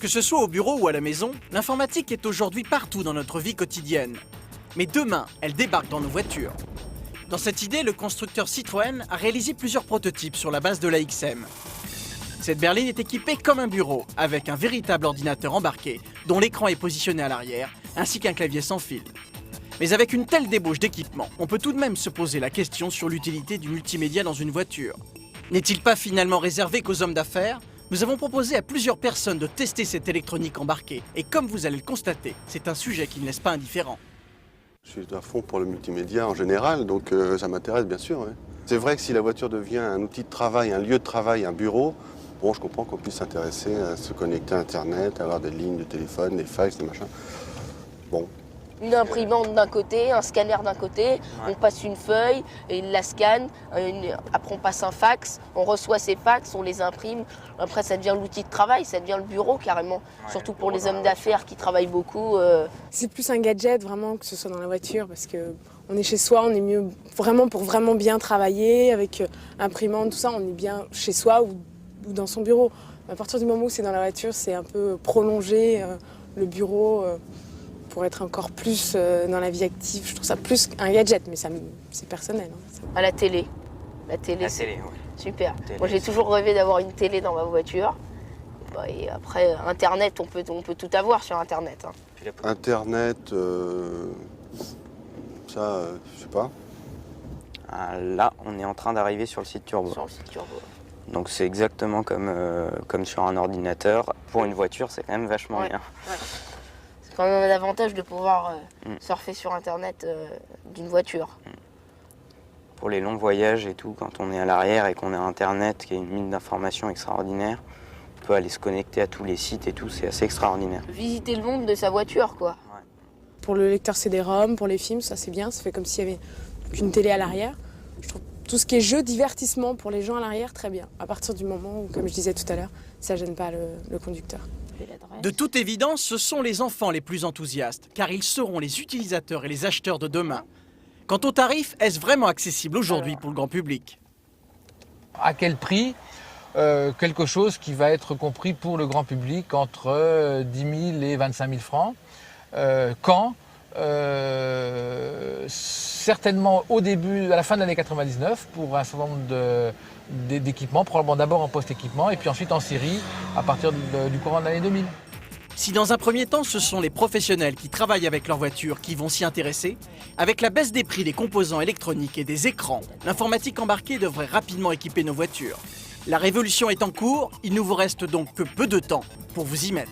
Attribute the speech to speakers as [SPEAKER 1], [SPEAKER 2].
[SPEAKER 1] Que ce soit au bureau ou à la maison, l'informatique est aujourd'hui partout dans notre vie quotidienne. Mais demain, elle débarque dans nos voitures. Dans cette idée, le constructeur Citroën a réalisé plusieurs prototypes sur la base de la XM. Cette berline est équipée comme un bureau, avec un véritable ordinateur embarqué, dont l'écran est positionné à l'arrière, ainsi qu'un clavier sans fil. Mais avec une telle débauche d'équipement, on peut tout de même se poser la question sur l'utilité du multimédia dans une voiture. N'est-il pas finalement réservé qu'aux hommes d'affaires ? Nous avons proposé à plusieurs personnes de tester cette électronique embarquée, et comme vous allez le constater, c'est un sujet qui ne laisse pas indifférent.
[SPEAKER 2] Je suis à fond pour le multimédia en général, donc ça m'intéresse bien sûr. Ouais. C'est vrai que si la voiture devient un outil de travail, un lieu de travail, un bureau, bon, je comprends qu'on puisse s'intéresser à se connecter à Internet, avoir des lignes de téléphone, des fax, des machins. Bon.
[SPEAKER 3] Une imprimante d'un côté, un scanner d'un côté, on passe une feuille, et il la scanne, après on passe un fax, on reçoit ces fax, on les imprime, après ça devient l'outil de travail, ça devient le bureau carrément, surtout pour les hommes d'affaires qui travaillent beaucoup.
[SPEAKER 4] C'est plus un gadget vraiment que ce soit dans la voiture parce qu'on est chez soi, on est mieux vraiment pour vraiment bien travailler avec imprimante, tout ça, on est bien chez soi ou dans son bureau. À partir du moment où c'est dans la voiture, c'est un peu prolongé le bureau. Pour être encore plus dans la vie active. Je trouve ça plus un gadget, mais c'est personnel. Hein.
[SPEAKER 3] À la télé. La télé, ouais. Super. Moi, j'ai toujours rêvé d'avoir une télé dans ma voiture. Et après, Internet, on peut tout avoir sur Internet. Hein.
[SPEAKER 2] Internet, ça, je sais pas.
[SPEAKER 5] Là, on est en train d'arriver sur le site Turbo.
[SPEAKER 3] Sur le site Turbo.
[SPEAKER 5] Donc c'est exactement comme sur un ordinateur. Pour une voiture, c'est quand même vachement bien.
[SPEAKER 3] Ouais. C'est quand même un avantage de pouvoir surfer sur Internet d'une voiture.
[SPEAKER 5] Pour les longs voyages et tout, quand on est à l'arrière et qu'on a Internet, qui est une mine d'informations extraordinaire, on peut aller se connecter à tous les sites et tout, c'est assez extraordinaire.
[SPEAKER 3] Visiter le monde de sa voiture, quoi.
[SPEAKER 5] Ouais.
[SPEAKER 4] Pour le lecteur CD-ROM, pour les films, ça c'est bien, ça fait comme s'il y avait une télé à l'arrière. Je trouve tout ce qui est jeu, divertissement pour les gens à l'arrière, très bien. À partir du moment où, comme je disais tout à l'heure, ça gêne pas le conducteur.
[SPEAKER 1] De toute évidence, ce sont les enfants les plus enthousiastes, car ils seront les utilisateurs et les acheteurs de demain. Quant au tarif, est-ce vraiment accessible aujourd'hui pour le grand public?
[SPEAKER 6] À quel prix quelque chose qui va être compris pour le grand public entre 10 000 et 25 000 francs. Quand certainement au début, à la fin de l'année 99, pour un certain nombre d'équipements, probablement d'abord en post-équipement et puis ensuite en série à partir du courant de l'année 2000.
[SPEAKER 1] Si dans un premier temps, ce sont les professionnels qui travaillent avec leur voiture qui vont s'y intéresser, avec la baisse des prix des composants électroniques et des écrans, l'informatique embarquée devrait rapidement équiper nos voitures. La révolution est en cours, il ne vous reste donc que peu de temps pour vous y mettre.